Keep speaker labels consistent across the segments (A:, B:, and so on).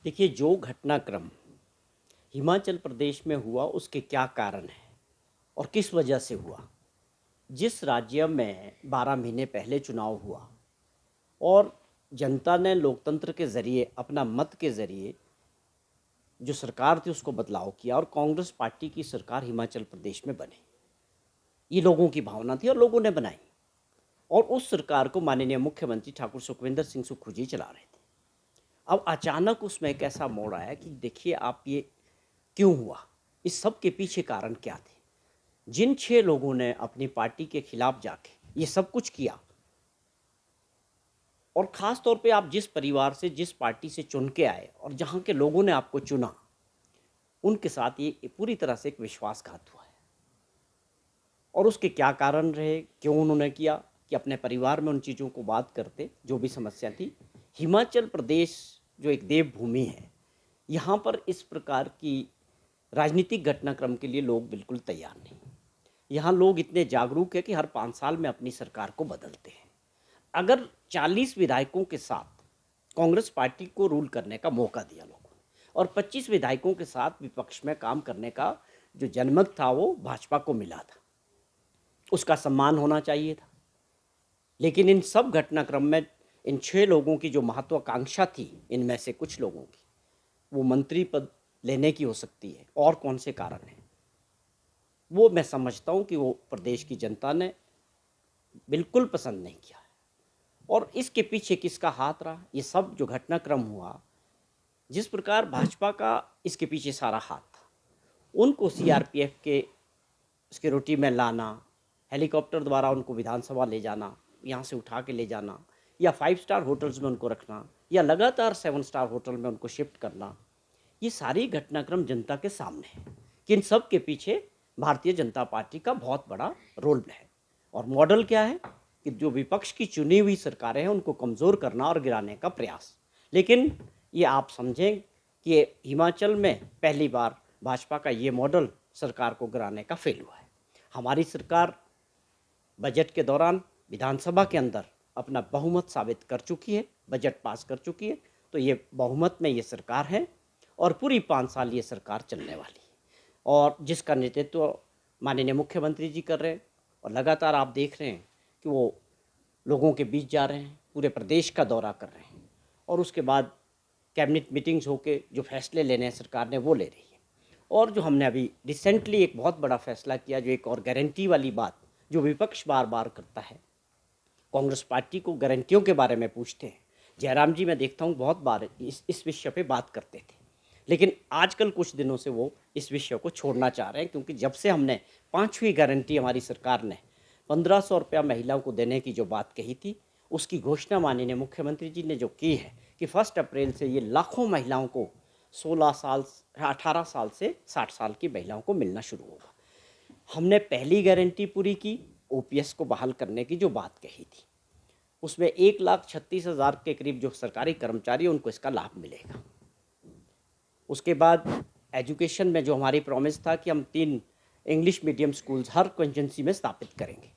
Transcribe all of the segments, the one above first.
A: देखिए, जो घटनाक्रम हिमाचल प्रदेश में हुआ उसके क्या कारण हैं और किस वजह से हुआ। जिस राज्य में 12 महीने पहले चुनाव हुआ और जनता ने लोकतंत्र के ज़रिए अपना मत के ज़रिए जो सरकार थी उसको बदलाव किया और कांग्रेस पार्टी की सरकार हिमाचल प्रदेश में बनी। ये लोगों की भावना थी और लोगों ने बनाई और उस सरकार को माननीय मुख्यमंत्री ठाकुर सुखविंदर सिंह सुक्खू जी चला रहे थे। अब अचानक उसमें एक ऐसा मोड़ आया कि देखिए आप ये क्यों हुआ, इस सब के पीछे कारण क्या थे। जिन 6 लोगों ने अपनी पार्टी के खिलाफ जाके ये सब कुछ किया और ख़ास तौर पे आप जिस परिवार से जिस पार्टी से चुन के आए और जहाँ के लोगों ने आपको चुना, उनके साथ ये पूरी तरह से एक विश्वासघात हुआ है। और उसके क्या कारण रहे, क्यों उन्होंने किया, कि अपने परिवार में उन चीज़ों को बात करते जो भी समस्या थी। हिमाचल प्रदेश जो एक देवभूमि है, यहाँ पर इस प्रकार की राजनीतिक घटनाक्रम के लिए लोग बिल्कुल तैयार नहीं। यहाँ लोग इतने जागरूक हैं कि हर 5 साल में अपनी सरकार को बदलते हैं। अगर 40 विधायकों के साथ कांग्रेस पार्टी को रूल करने का मौका दिया लोगों ने और 25 विधायकों के साथ विपक्ष में काम करने का जो जनमत था वो भाजपा को मिला था, उसका सम्मान होना चाहिए था। लेकिन इन सब घटनाक्रम में इन 6 लोगों की जो महत्वाकांक्षा थी, इनमें से कुछ लोगों की, वो मंत्री पद लेने की हो सकती है और कौन से कारण हैं, वो मैं समझता हूँ कि वो प्रदेश की जनता ने बिल्कुल पसंद नहीं किया है। और इसके पीछे किसका हाथ रहा, ये सब जो घटनाक्रम हुआ, जिस प्रकार भाजपा का इसके पीछे सारा हाथ था, उनको सीआरपीएफ के सिक्योरिटी में लाना, हेलीकॉप्टर द्वारा उनको विधानसभा ले जाना, यहाँ से उठा के ले जाना, या 5 स्टार होटल्स में उनको रखना, या लगातार 7 स्टार होटल में उनको शिफ्ट करना, ये सारी घटनाक्रम जनता के सामने है कि इन सब के पीछे भारतीय जनता पार्टी का बहुत बड़ा रोल है। और मॉडल क्या है कि जो विपक्ष की चुनी हुई सरकारें हैं उनको कमज़ोर करना और गिराने का प्रयास। लेकिन ये आप समझें कि हिमाचल में पहली बार भाजपा का ये मॉडल सरकार को गिराने का फेल हुआ है। हमारी सरकार बजट के दौरान विधानसभा के अंदर अपना बहुमत साबित कर चुकी है, बजट पास कर चुकी है, तो ये बहुमत में ये सरकार है और पूरी 5 साल ये सरकार चलने वाली है और जिसका नेतृत्व माननीय मुख्यमंत्री जी कर रहे हैं। और लगातार आप देख रहे हैं कि वो लोगों के बीच जा रहे हैं, पूरे प्रदेश का दौरा कर रहे हैं और उसके बाद कैबिनेट मीटिंग्स होके जो फैसले लेने हैं सरकार ने वो ले रही है। और जो हमने अभी रिसेंटली एक बहुत बड़ा फैसला किया, जो एक और गारंटी वाली बात जो विपक्ष बार बार करता है, कांग्रेस पार्टी को गारंटियों के बारे में पूछते हैं। जयराम जी मैं देखता हूँ बहुत बार इस विषय पे बात करते थे, लेकिन आजकल कुछ दिनों से वो इस विषय को छोड़ना चाह रहे हैं, क्योंकि जब से हमने 5वीं गारंटी हमारी सरकार ने 1500 रुपया महिलाओं को देने की जो बात कही थी, उसकी घोषणा माननीय मुख्यमंत्री जी ने जो की है कि 1 अप्रैल से ये लाखों महिलाओं को 16 साल 18 साल से 60 साल की महिलाओं को मिलना शुरू होगा। हमने पहली गारंटी पूरी की, ओपीएस को बहाल करने की जो बात कही थी, उसमें 1,36,000 के करीब जो सरकारी कर्मचारी हैं उनको इसका लाभ मिलेगा। उसके बाद एजुकेशन में जो हमारी प्रॉमिस था कि हम 3 इंग्लिश मीडियम स्कूल्स हर कंस्टिट्यूंसी में स्थापित करेंगे,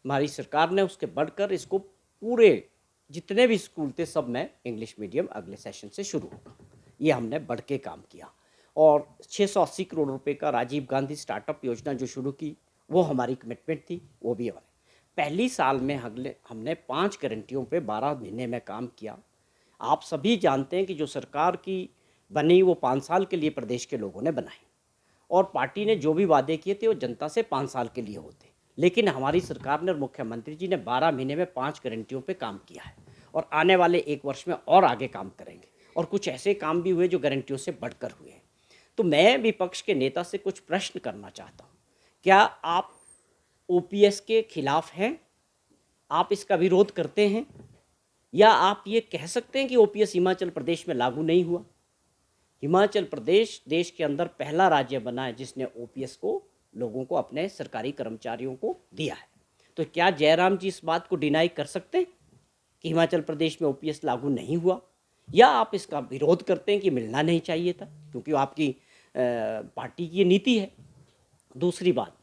A: हमारी सरकार ने उसके बढ़कर इसको पूरे जितने भी स्कूल थे सब में इंग्लिश मीडियम अगले सेशन से शुरू होगा। ये हमने बढ़ के काम किया। और 680 करोड़ रुपए का राजीव गांधी स्टार्टअप योजना जो शुरू की, वो हमारी कमिटमेंट थी, वो भी हमारे पहली साल में हमने 5 गारंटियों पे 12 महीने में काम किया। आप सभी जानते हैं कि जो सरकार की बनी वो 5 साल के लिए प्रदेश के लोगों ने बनाई और पार्टी ने जो भी वादे किए थे वो जनता से 5 साल के लिए होते, लेकिन हमारी सरकार ने और मुख्यमंत्री जी ने 12 महीने में 5 गारंटियों पे काम किया है और आने वाले 1 वर्ष में और आगे काम करेंगे। और कुछ ऐसे काम भी हुए जो गारंटियों से बढ़कर हुए हैं। तो मैं विपक्ष के नेता से कुछ प्रश्न करना चाहता हूँ, क्या आप ओपीएस के खिलाफ हैं? आप इसका विरोध करते हैं? या आप ये कह सकते हैं कि ओपीएस हिमाचल प्रदेश में लागू नहीं हुआ? हिमाचल प्रदेश देश के अंदर पहला राज्य बना है जिसने ओपीएस को लोगों को अपने सरकारी कर्मचारियों को दिया है। तो क्या जयराम जी इस बात को डिनाई कर सकते हैं कि हिमाचल प्रदेश में ओपीएस लागू नहीं हुआ? या आप इसका विरोध करते हैं कि मिलना नहीं चाहिए था, क्योंकि वो आपकी पार्टी की नीति है? दूसरी बात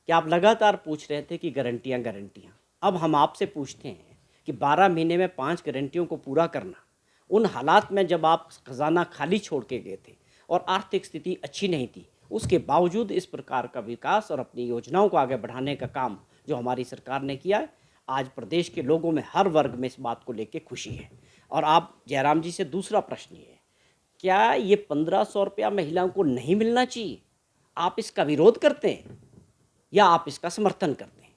A: कि आप लगातार पूछ रहे थे कि गारंटियाँ गारंटियाँ, अब हम आपसे पूछते हैं कि 12 महीने में 5 गारंटियों को पूरा करना उन हालात में जब आप खजाना खाली छोड़ के गए थे और आर्थिक स्थिति अच्छी नहीं थी, उसके बावजूद इस प्रकार का विकास और अपनी योजनाओं को आगे बढ़ाने का काम जो हमारी सरकार ने किया है, आज प्रदेश के लोगों में हर वर्ग में इस बात को लेकर खुशी है। और आप जयराम जी से दूसरा प्रश्न ये है, क्या ये 1500 रुपया महिलाओं को नहीं मिलना चाहिए? आप इसका विरोध करते हैं या आप इसका समर्थन करते हैं?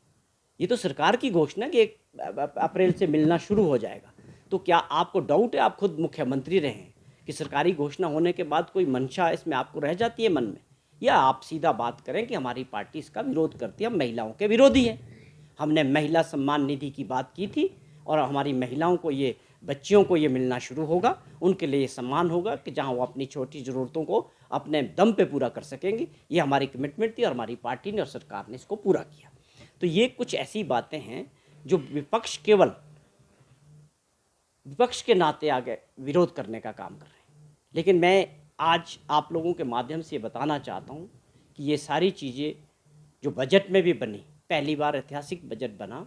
A: ये तो सरकार की घोषणा कि 1 अप्रैल से मिलना शुरू हो जाएगा। तो क्या आपको डाउट है, आप खुद मुख्यमंत्री रहे हैं, कि सरकारी घोषणा होने के बाद कोई मंशा इसमें आपको रह जाती है मन में? या आप सीधा बात करें कि हमारी पार्टी इसका विरोध करती है, हम महिलाओं के विरोधी हैं। हमने महिला सम्मान निधि की बात की थी और हमारी महिलाओं को ये, बच्चियों को ये मिलना शुरू होगा, उनके लिए ये सम्मान होगा कि जहां वो अपनी छोटी ज़रूरतों को अपने दम पे पूरा कर सकेंगी। ये हमारी कमिटमेंट थी और हमारी पार्टी ने और सरकार ने इसको पूरा किया। तो ये कुछ ऐसी बातें हैं जो विपक्ष केवल विपक्ष के नाते आगे विरोध करने का काम कर रहे हैं। लेकिन मैं आज आप लोगों के माध्यम से बताना चाहता हूँ कि ये सारी चीज़ें जो बजट में भी बनी, पहली बार ऐतिहासिक बजट बना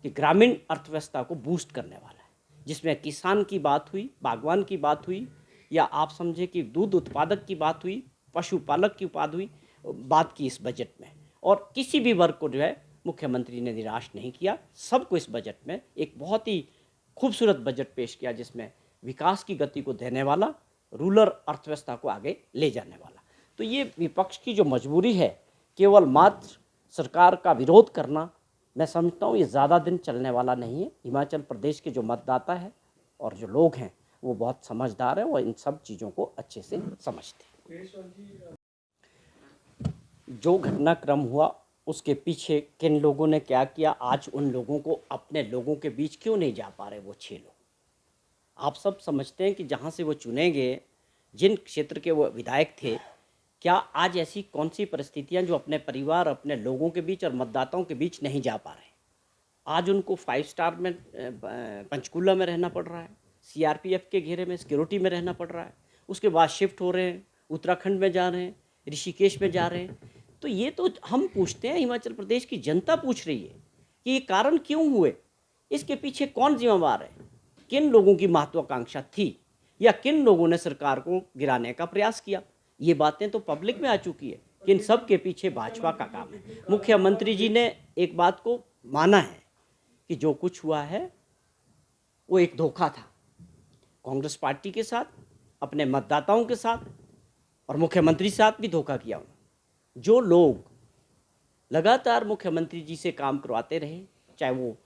A: कि ग्रामीण अर्थव्यवस्था को बूस्ट करने वाला है, जिसमें किसान की बात हुई, बागवान की बात हुई, या आप समझे कि दूध उत्पादक की बात हुई, पशुपालक की बात की इस बजट में। और किसी भी वर्ग को जो है मुख्यमंत्री ने निराश नहीं किया। सबको इस बजट में एक बहुत ही खूबसूरत बजट पेश किया, जिसमें विकास की गति को देने वाला, रूरल अर्थव्यवस्था को आगे ले जाने वाला। तो ये विपक्ष की जो मजबूरी है, केवल मात्र सरकार का विरोध करना, मैं समझता हूँ ये ज़्यादा दिन चलने वाला नहीं है। हिमाचल प्रदेश के जो मतदाता है और जो लोग हैं वो बहुत समझदार हैं, वो इन सब चीज़ों को अच्छे से समझते हैं। जो घटनाक्रम हुआ उसके पीछे किन लोगों ने क्या किया, आज उन लोगों को, अपने लोगों के बीच क्यों नहीं जा पा रहे वो 6 लोग? आप सब समझते हैं कि जहाँ से वो चुने गए, जिन क्षेत्र के वो विधायक थे, क्या आज ऐसी कौन सी परिस्थितियाँ जो अपने परिवार, अपने लोगों के बीच और मतदाताओं के बीच नहीं जा पा रहे? आज उनको 5 स्टार में पंचकूला में रहना पड़ रहा है, सीआरपीएफ के घेरे में सिक्योरिटी में रहना पड़ रहा है, उसके बाद शिफ्ट हो रहे हैं, उत्तराखंड में जा रहे हैं, ऋषिकेश में जा रहे हैं। तो ये तो हम पूछते हैं, हिमाचल प्रदेश की जनता पूछ रही है कि ये कारण क्यों हुए, इसके पीछे कौन जिम्मेवार है, किन लोगों की महत्वाकांक्षा थी, या किन लोगों ने सरकार को गिराने का प्रयास किया। ये बातें तो पब्लिक में आ चुकी है कि इन सब के पीछे भाजपा का काम है। मुख्यमंत्री जी ने एक बात को माना है कि जो कुछ हुआ है वो एक धोखा था, कांग्रेस पार्टी के साथ, अपने मतदाताओं के साथ और मुख्यमंत्री के साथ भी धोखा किया उन्होंने। जो लोग लगातार मुख्यमंत्री जी से काम करवाते रहे, चाहे वो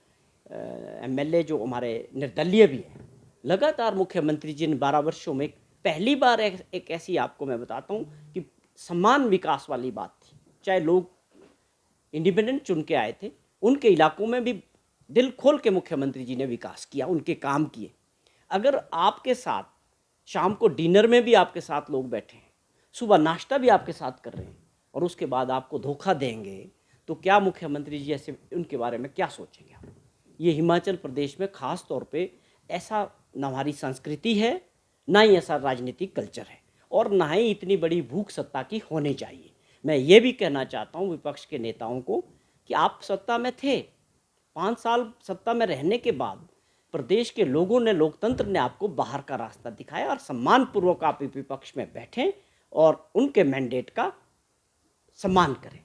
A: एमएलए जो हमारे निर्दलीय भी हैं, लगातार मुख्यमंत्री जी ने 12 वर्षों में पहली बार एक ऐसी, आपको मैं बताता हूँ कि समान विकास वाली बात थी। चाहे लोग इंडिपेंडेंट चुन के आए थे, उनके इलाकों में भी दिल खोल के मुख्यमंत्री जी ने विकास किया, उनके काम किए। अगर आपके साथ शाम को डिनर में भी आपके साथ लोग बैठे हैं, सुबह नाश्ता भी आपके साथ कर रहे हैं, और उसके बाद आपको धोखा देंगे, तो क्या मुख्यमंत्री जी ऐसे, उनके बारे में क्या सोचेंगे आप? ये हिमाचल प्रदेश में ख़ास तौर पे ऐसा न हमारी संस्कृति है, ना ही ऐसा राजनीतिक कल्चर है, और ना ही इतनी बड़ी भूख सत्ता की होनी चाहिए। मैं ये भी कहना चाहता हूँ विपक्ष के नेताओं को कि आप सत्ता में थे, 5 साल सत्ता में रहने के बाद प्रदेश के लोगों ने, लोकतंत्र ने आपको बाहर का रास्ता दिखाया, और सम्मानपूर्वक आप विपक्ष में बैठें और उनके मैंडेट का सम्मान करें।